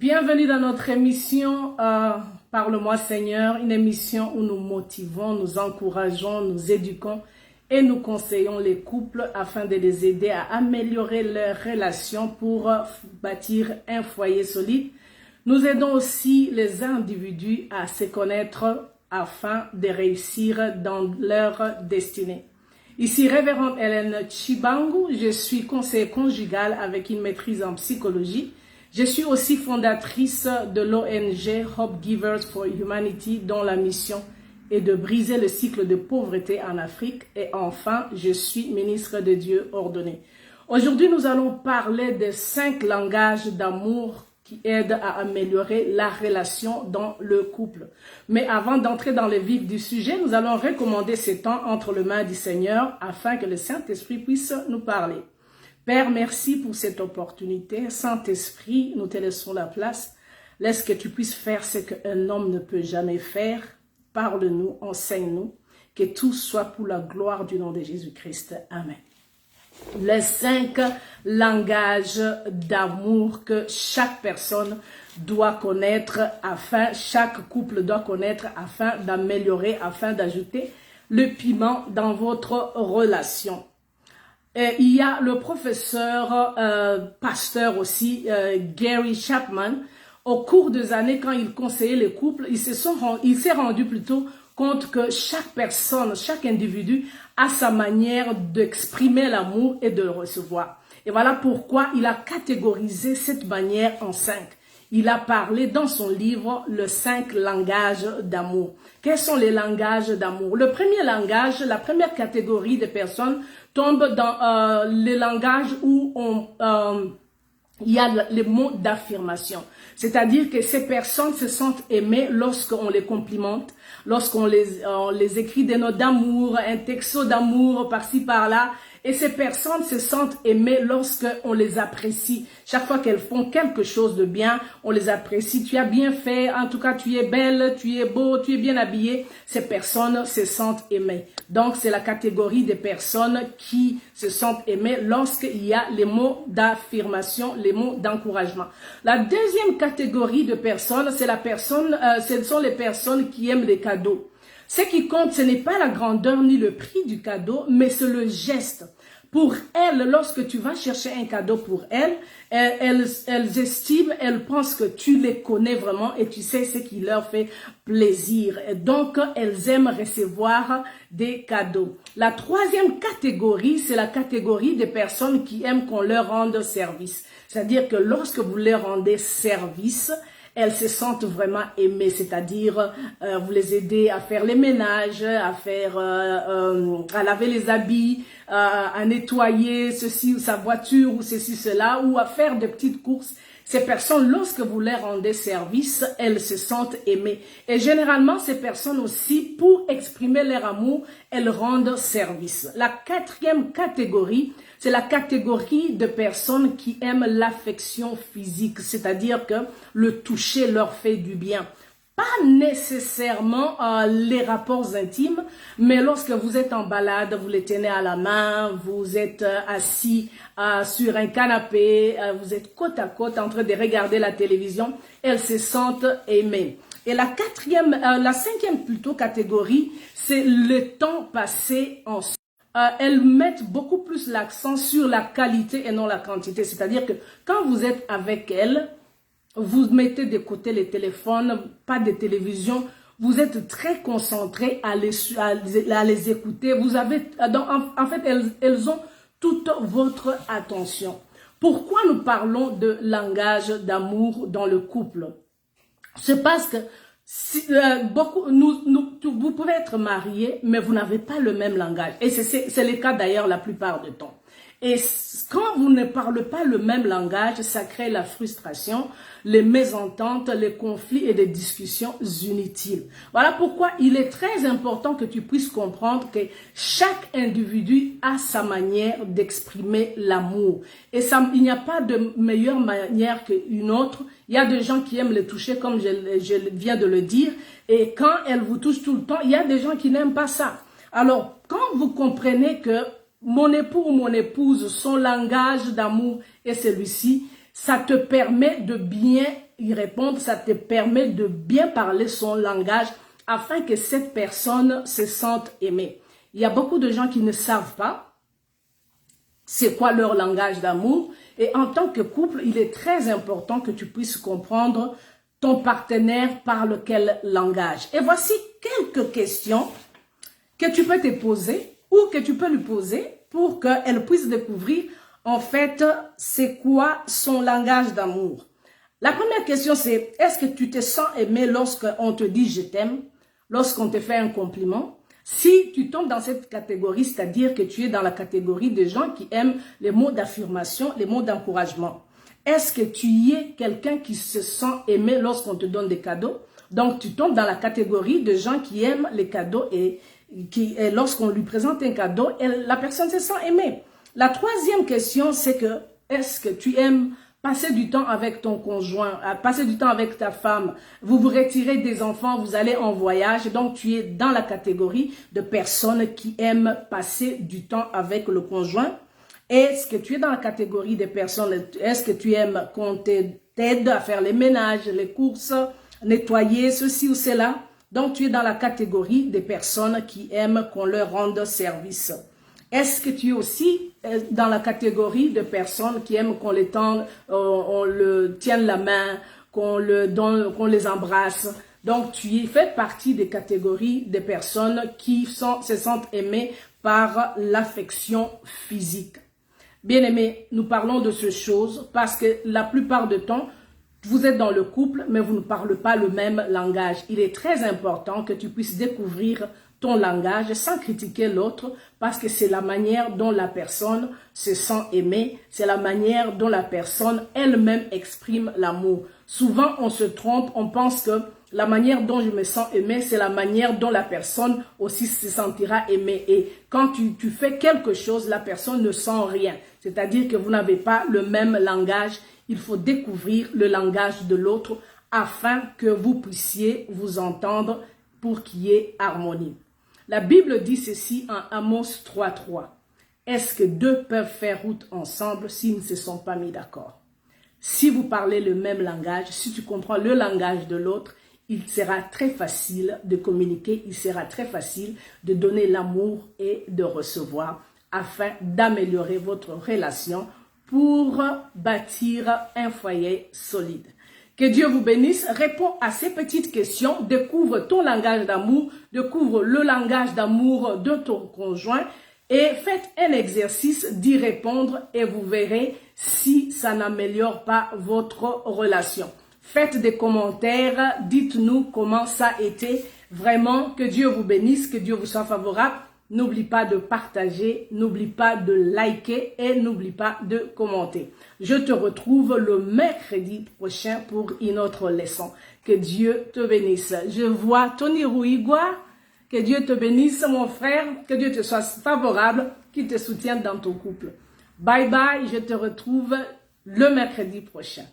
Bienvenue dans notre émission Parle-moi Seigneur, une émission où nous motivons, nous encourageons, nous éduquons et nous conseillons les couples afin de les aider à améliorer leurs relations pour bâtir un foyer solide. Nous aidons aussi les individus à se connaître afin de réussir dans leur destinée. Ici, Révérende Hélène Chibangu, je suis conseillère conjugale avec une maîtrise en psychologie. Je suis aussi fondatrice de l'ONG Hope Givers for Humanity, dont la mission est de briser le cycle de pauvreté en Afrique. Et enfin, je suis ministre de Dieu ordonné. Aujourd'hui, nous allons parler des 5 langages d'amour qui aident à améliorer la relation dans le couple. Mais avant d'entrer dans le vif du sujet, nous allons recommander ces temps entre les mains du Seigneur afin que le Saint-Esprit puisse nous parler. Père, merci pour cette opportunité. Saint-Esprit, nous te laissons la place. Laisse que tu puisses faire ce qu'un homme ne peut jamais faire. Parle-nous, enseigne-nous. Que tout soit pour la gloire du nom de Jésus-Christ. Amen. Les 5 langages d'amour que chaque personne doit connaître chaque couple doit connaître afin d'améliorer, afin d'ajouter le piment dans votre relation. Et il y a le professeur, pasteur aussi, Gary Chapman. Au cours des années, quand il conseillait les couples, il s'est rendu plutôt compte que chaque personne, chaque individu a sa manière d'exprimer l'amour et de le recevoir. Et voilà pourquoi il a catégorisé cette manière en 5. Il a parlé dans son livre « Le 5 langages d'amour ». Quels sont les langages d'amour? Le premier langage, la première catégorie de personnes tombe dans les langages où il y a les mots d'affirmation. C'est-à-dire que ces personnes se sentent aimées lorsqu'on les complimente, lorsqu'on les écrit des notes d'amour, un texto d'amour par-ci par-là. Et ces personnes se sentent aimées lorsqu'on les apprécie. Chaque fois qu'elles font quelque chose de bien, on les apprécie. Tu as bien fait, en tout cas tu es belle, tu es beau, tu es bien habillé. Ces personnes se sentent aimées. Donc c'est la catégorie des personnes qui se sentent aimées lorsqu'il y a les mots d'affirmation, les mots d'encouragement. La deuxième catégorie de personnes, ce sont les personnes qui aiment les cadeaux. Ce qui compte, ce n'est pas la grandeur ni le prix du cadeau, mais c'est le geste. Pour elles, lorsque tu vas chercher un cadeau pour elles, elles estiment, elles pensent que tu les connais vraiment et tu sais ce qui leur fait plaisir. Et donc, elles aiment recevoir des cadeaux. La troisième catégorie, c'est la catégorie des personnes qui aiment qu'on leur rende service. C'est-à-dire que lorsque vous leur rendez service, elles se sentent vraiment aimées, c'est-à-dire vous les aidez à faire les ménages, à laver les habits, à nettoyer ceci ou sa voiture ou ceci, cela, ou à faire de petites courses. Ces personnes, lorsque vous leur rendez service, elles se sentent aimées. Et généralement, ces personnes aussi, pour exprimer leur amour, elles rendent service. La quatrième catégorie, c'est la catégorie de personnes qui aiment l'affection physique, c'est-à-dire que le toucher leur fait du bien. Pas nécessairement les rapports intimes, mais lorsque vous êtes en balade, vous les tenez à la main, vous êtes assis sur un canapé, vous êtes côte à côte en train de regarder la télévision, elles se sentent aimées. Et la cinquième plutôt catégorie, c'est le temps passé ensemble. Elles mettent beaucoup plus l'accent sur la qualité et non la quantité. C'est-à-dire que quand vous êtes avec elles, vous mettez de côté les téléphones, pas de télévision, vous êtes très concentré à les écouter. En fait, elles ont toute votre attention. Pourquoi nous parlons de langage d'amour dans le couple? C'est parce que vous pouvez être mariés, mais vous n'avez pas le même langage. Et c'est le cas d'ailleurs la plupart du temps. Et quand vous ne parlez pas le même langage, ça crée la frustration, les mésententes, les conflits et des discussions inutiles. Voilà pourquoi il est très important que tu puisses comprendre que chaque individu a sa manière d'exprimer l'amour. Et il n'y a pas de meilleure manière qu'une autre. Il y a des gens qui aiment les toucher comme je viens de le dire. Et quand elles vous touchent tout le temps, il y a des gens qui n'aiment pas ça. Alors, quand vous comprenez que mon époux ou mon épouse, son langage d'amour est celui-ci, ça te permet de bien y répondre, ça te permet de bien parler son langage afin que cette personne se sente aimée. Il y a beaucoup de gens qui ne savent pas c'est quoi leur langage d'amour. Et en tant que couple, il est très important que tu puisses comprendre ton partenaire parle quel langage. Et voici quelques questions que tu peux te poser ou que tu peux lui poser pour qu'elle puisse découvrir en fait c'est quoi son langage d'amour. La première question c'est est-ce que tu te sens aimé lorsqu'on te dit je t'aime, lorsqu'on te fait un compliment? Si tu tombes dans cette catégorie, c'est-à-dire que tu es dans la catégorie des gens qui aiment les mots d'affirmation, les mots d'encouragement. Est-ce que tu es quelqu'un qui se sent aimé lorsqu'on te donne des cadeaux? Donc, tu tombes dans la catégorie de gens qui aiment les cadeaux et lorsqu'on lui présente un cadeau, la personne se sent aimée. La troisième question, c'est que est-ce que tu aimes passer du temps avec ton conjoint, passer du temps avec ta femme, vous vous retirez des enfants, vous allez en voyage, donc tu es dans la catégorie de personnes qui aiment passer du temps avec le conjoint. Est-ce que tu es dans la catégorie des personnes, est-ce que tu aimes qu'on t'aide à faire les ménages, les courses, nettoyer ceci ou cela? Donc tu es dans la catégorie des personnes qui aiment qu'on leur rende service. Est-ce que tu es aussi dans la catégorie de personnes qui aiment qu'on les tende, on le tienne la main, qu'on les embrasse? Donc, tu fais partie des catégories des personnes qui se sentent aimées par l'affection physique. Bien-aimés, nous parlons de ces choses parce que la plupart du temps, vous êtes dans le couple, mais vous ne parlez pas le même langage. Il est très important que tu puisses découvrir ton langage sans critiquer l'autre parce que c'est la manière dont la personne se sent aimée, c'est la manière dont la personne elle-même exprime l'amour. Souvent, on se trompe, on pense que la manière dont je me sens aimée, c'est la manière dont la personne aussi se sentira aimée. Et quand tu fais quelque chose, la personne ne sent rien. C'est-à-dire que vous n'avez pas le même langage. Il faut découvrir le langage de l'autre afin que vous puissiez vous entendre pour qu'il y ait harmonie. La Bible dit ceci en Amos 3:3. Est-ce que deux peuvent faire route ensemble s'ils ne se sont pas mis d'accord? Si vous parlez le même langage, si tu comprends le langage de l'autre, il sera très facile de communiquer, il sera très facile de donner l'amour et de recevoir afin d'améliorer votre relation pour bâtir un foyer solide. Que Dieu vous bénisse. Réponds à ces petites questions. Découvre ton langage d'amour. Découvre le langage d'amour de ton conjoint. Et faites un exercice d'y répondre et vous verrez si ça n'améliore pas votre relation. Faites des commentaires. Dites-nous comment ça a été. Vraiment, que Dieu vous bénisse. Que Dieu vous soit favorable. N'oublie pas de partager, n'oublie pas de liker et n'oublie pas de commenter. Je te retrouve le mercredi prochain pour une autre leçon. Que Dieu te bénisse. Je vois Tony Rouigua. Que Dieu te bénisse, mon frère. Que Dieu te soit favorable, qu'il te soutienne dans ton couple. Bye bye, je te retrouve le mercredi prochain.